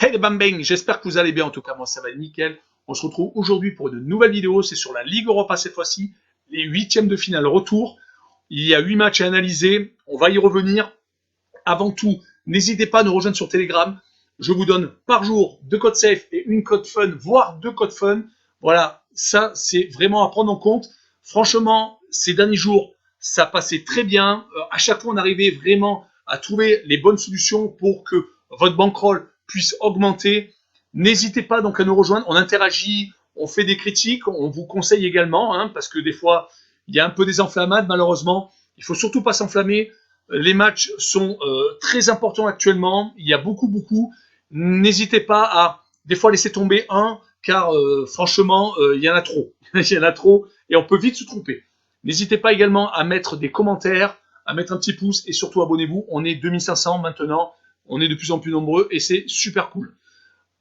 Hey les bang, j'espère que vous allez bien, en tout cas moi ça va nickel. On se retrouve aujourd'hui pour une nouvelle vidéo, c'est sur la Ligue Europa cette fois-ci, les huitièmes de finale retour. Il y a 8 matchs à analyser, on va y revenir. Avant tout, n'hésitez pas à nous rejoindre sur Telegram. Je vous donne par jour 2 codes safe et une code fun, voire 2 codes fun. Voilà, ça c'est vraiment à prendre en compte. Franchement, ces derniers jours, ça passait très bien. À chaque fois, on arrivait vraiment à trouver les bonnes solutions pour que votre bankroll puisse augmenter. N'hésitez pas donc à nous rejoindre. On interagit, on fait des critiques, on vous conseille également, parce que des fois, il y a un peu des enflammades, malheureusement. Il faut surtout pas s'enflammer. Les matchs sont très importants actuellement. Il y a beaucoup. N'hésitez pas à des fois laisser tomber un, car franchement, il y en a trop. Il y en a trop et on peut vite se tromper. N'hésitez pas également à mettre des commentaires, à mettre un petit pouce et surtout abonnez-vous. On est 2500 maintenant. On est de plus en plus nombreux et c'est super cool.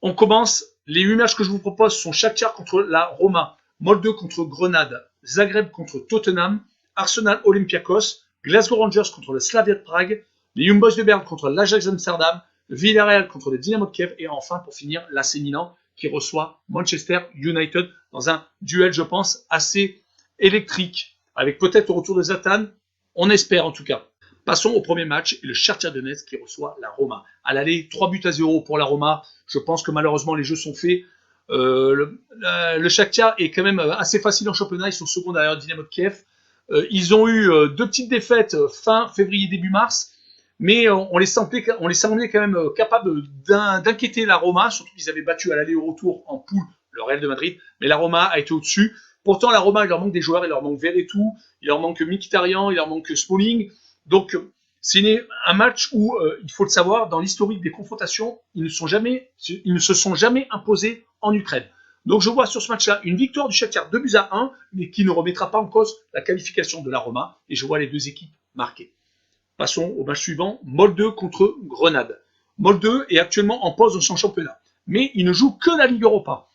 On commence. Les 8 matchs que je vous propose sont Shakhtar contre la Roma, Molde contre Grenade, Zagreb contre Tottenham, Arsenal Olympiakos, Glasgow Rangers contre le Slavia de Prague, les Young Boys de Berne contre l'Ajax Amsterdam, Villarreal contre le Dynamo de Kiev et enfin pour finir l'AC Milan qui reçoit Manchester United dans un duel je pense assez électrique avec peut-être le retour de Zlatan, on espère en tout cas. Passons au premier match et le Shakhtar Donetsk qui reçoit la Roma. À l'aller, 3-0 pour la Roma. Je pense que malheureusement les jeux sont faits. Le Shakhtar est quand même assez facile en championnat. Ils sont second derrière le Dynamo de Kiev. Ils ont eu 2 petites défaites fin février, début mars. Mais on les semblait quand même capables d'inquiéter la Roma. Surtout qu'ils avaient battu à l'aller au retour en poule le Real de Madrid. Mais la Roma a été au-dessus. Pourtant, la Roma, il leur manque des joueurs. Il leur manque Verretou. Il leur manque Mkhitaryan. Il leur manque Smalling. Donc, c'est un match où, il faut le savoir, dans l'historique des confrontations, ils ne se sont jamais imposés en Ukraine. Donc je vois sur ce match-là une victoire du Shakhtar 2-1, mais qui ne remettra pas en cause la qualification de la Roma, et je vois les deux équipes marquées. Passons au match suivant, Molde contre Grenade. Molde est actuellement en pause dans son championnat, mais il ne joue que la Ligue Europa.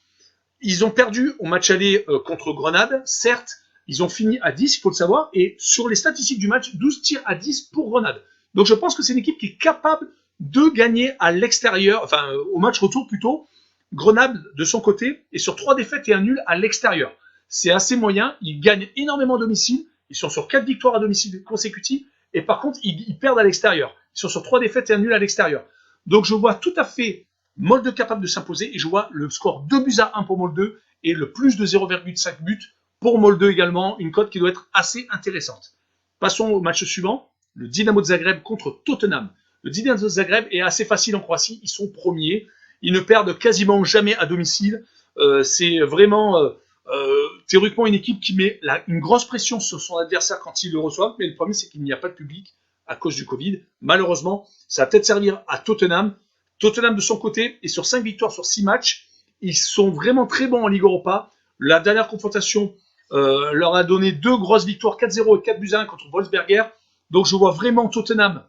Ils ont perdu au match aller contre Grenade, certes, ils ont fini à 10, il faut le savoir, et sur les statistiques du match, 12 tirs à 10 pour Grenade. Donc je pense que c'est une équipe qui est capable de gagner à l'extérieur, enfin au match retour plutôt. Grenade, de son côté, est sur 3 défaites et un nul à l'extérieur. C'est assez moyen, ils gagnent énormément à domicile, ils sont sur 4 victoires à domicile consécutives, et par contre, ils perdent à l'extérieur. Ils sont sur 3 défaites et un nul à l'extérieur. Donc je vois tout à fait Molde capable de s'imposer, et je vois le score 2-1 pour Molde, et le plus de 0,5 buts pour Molde également, une cote qui doit être assez intéressante. Passons au match suivant, le Dynamo de Zagreb contre Tottenham. Le Dynamo de Zagreb est assez facile en Croatie, ils sont premiers, ils ne perdent quasiment jamais à domicile. C'est vraiment théoriquement une équipe qui met une grosse pression sur son adversaire quand il le reçoit, mais le problème c'est qu'il n'y a pas de public à cause du Covid. Malheureusement, ça va peut-être servir à Tottenham. Tottenham de son côté est sur 5 victoires sur 6 matchs. Ils sont vraiment très bons en Ligue Europa. La dernière confrontation leur a donné 2 grosses victoires, 4-0 et 4-1 contre Wolfsberger. Donc je vois vraiment Tottenham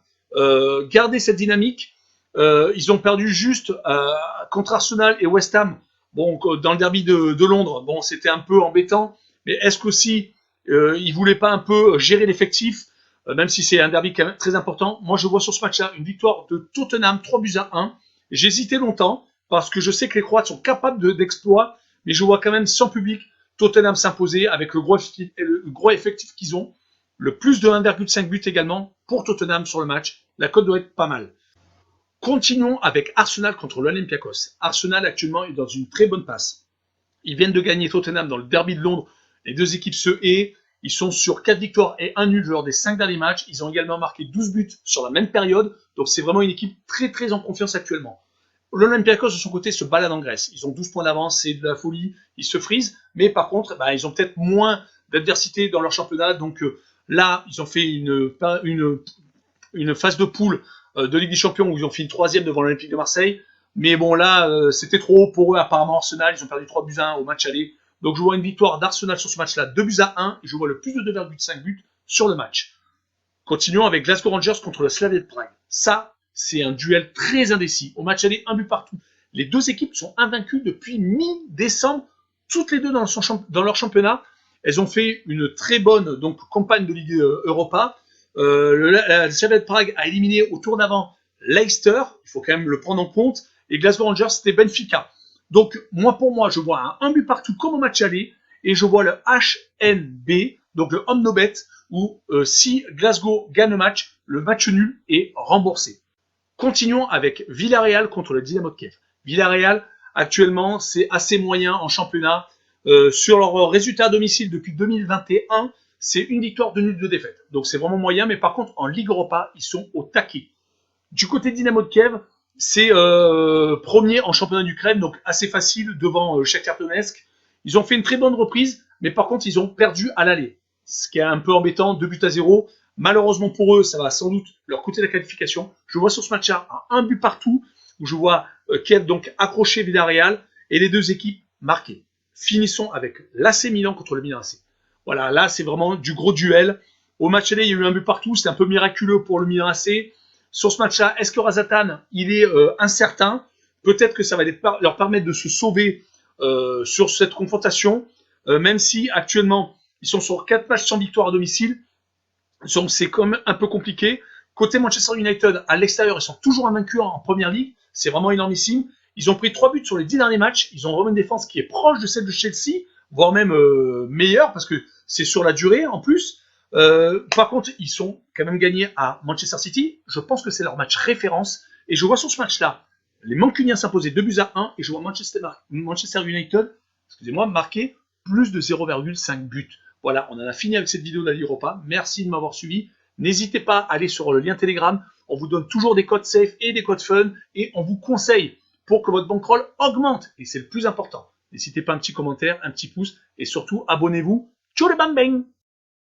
garder cette dynamique. Ils ont perdu juste contre Arsenal et West Ham. Bon, dans le derby de Londres, bon, c'était un peu embêtant. Mais est-ce qu'aussi ils voulaient pas un peu gérer l'effectif, même si c'est un derby quand même très important. Moi, je vois sur ce match-là une victoire de Tottenham 3-1. J'hésitais longtemps parce que je sais que les Croates sont capables d'exploits, mais je vois quand même sans public Tottenham s'imposer avec le gros effectif qu'ils ont. Le plus de 1,5 but également pour Tottenham sur le match. La cote doit être pas mal. Continuons avec Arsenal contre l'Olympiakos. Arsenal actuellement est dans une très bonne passe. Ils viennent de gagner Tottenham dans le derby de Londres. Les deux équipes se haient. Ils sont sur 4 victoires et 1 nul lors des 5 derniers matchs. Ils ont également marqué 12 buts sur la même période. Donc c'est vraiment une équipe très en confiance actuellement. L'Olympiakos, de son côté, se balade en Grèce. Ils ont 12 points d'avance, c'est de la folie. Ils se frisent. Mais par contre, ils ont peut-être moins d'adversité dans leur championnat. Donc là, ils ont fait une phase de poule de Ligue des Champions où ils ont fini 3e devant l'Olympique de Marseille. Mais bon, là, c'était trop haut pour eux. Apparemment, Arsenal, ils ont perdu 3-1 au match aller. Donc je vois une victoire d'Arsenal sur ce match-là, 2-1, et je vois le plus de 2,5 buts sur le match. Continuons avec Glasgow Rangers contre le Slavia de Prague. Ça, c'est un duel très indécis. Au match aller, un but partout. Les deux équipes sont invaincues depuis mi-décembre, toutes les deux dans leur championnat. Elles ont fait une très bonne campagne de Ligue Europa. Le Slavia de Prague a éliminé au tour d'avant Leicester, il faut quand même le prendre en compte, et Glasgow Rangers, c'était Benfica. Donc, pour moi, je vois un but partout comme au match aller, et je vois le HNB, donc le Home No Bet, où si Glasgow gagne le match nul est remboursé. Continuons avec Villarreal contre le Dynamo de Kiev. Villarreal, actuellement, c'est assez moyen en championnat. Sur leur résultat à domicile depuis 2021, c'est une victoire, 2 nuls, 2 défaites. Donc c'est vraiment moyen, mais par contre, en Ligue Europa, ils sont au taquet. Du côté de Dynamo de Kiev, c'est premier en championnat d'Ukraine, donc assez facile devant Shakhtar Donetsk. Ils ont fait une très bonne reprise, mais par contre, ils ont perdu à l'aller. Ce qui est un peu embêtant, 2 buts à 0. Malheureusement pour eux, ça va sans doute leur coûter la qualification. Je vois sur ce match-là un but partout, où je vois Kiev donc accrocher Villarreal et les deux équipes marquées. Finissons avec l'AC Milan contre le Milan AC. Voilà, là c'est vraiment du gros duel. Au match aller, il y a eu un but partout, c'était un peu miraculeux pour le Milan AC. Sur ce match-là, est-ce que Razatan, il est incertain? Peut-être que ça va leur permettre de se sauver sur cette confrontation, même si actuellement, ils sont sur 4 matchs sans victoire à domicile. Donc c'est quand même un peu compliqué. Côté Manchester United, à l'extérieur, ils sont toujours invaincus en Première Ligue. C'est vraiment énormissime. Ils ont pris 3 buts sur les 10 derniers matchs. Ils ont vraiment une défense qui est proche de celle de Chelsea, voire même meilleure, parce que c'est sur la durée en plus. Par contre, ils sont quand même gagnés à Manchester City. Je pense que c'est leur match référence. Et je vois sur ce match-là les Mancuniens s'imposer 2 buts à 1. Et je vois Manchester United, excusez-moi, marquer plus de 0,5 buts. Voilà, on en a fini avec cette vidéo de la Ligue Europa. Merci de m'avoir suivi. N'hésitez pas à aller sur le lien Telegram. On vous donne toujours des codes safe et des codes fun. Et on vous conseille pour que votre bankroll augmente. Et c'est le plus important. N'hésitez pas un petit commentaire, un petit pouce. Et surtout, abonnez-vous. Tchou le bang bang!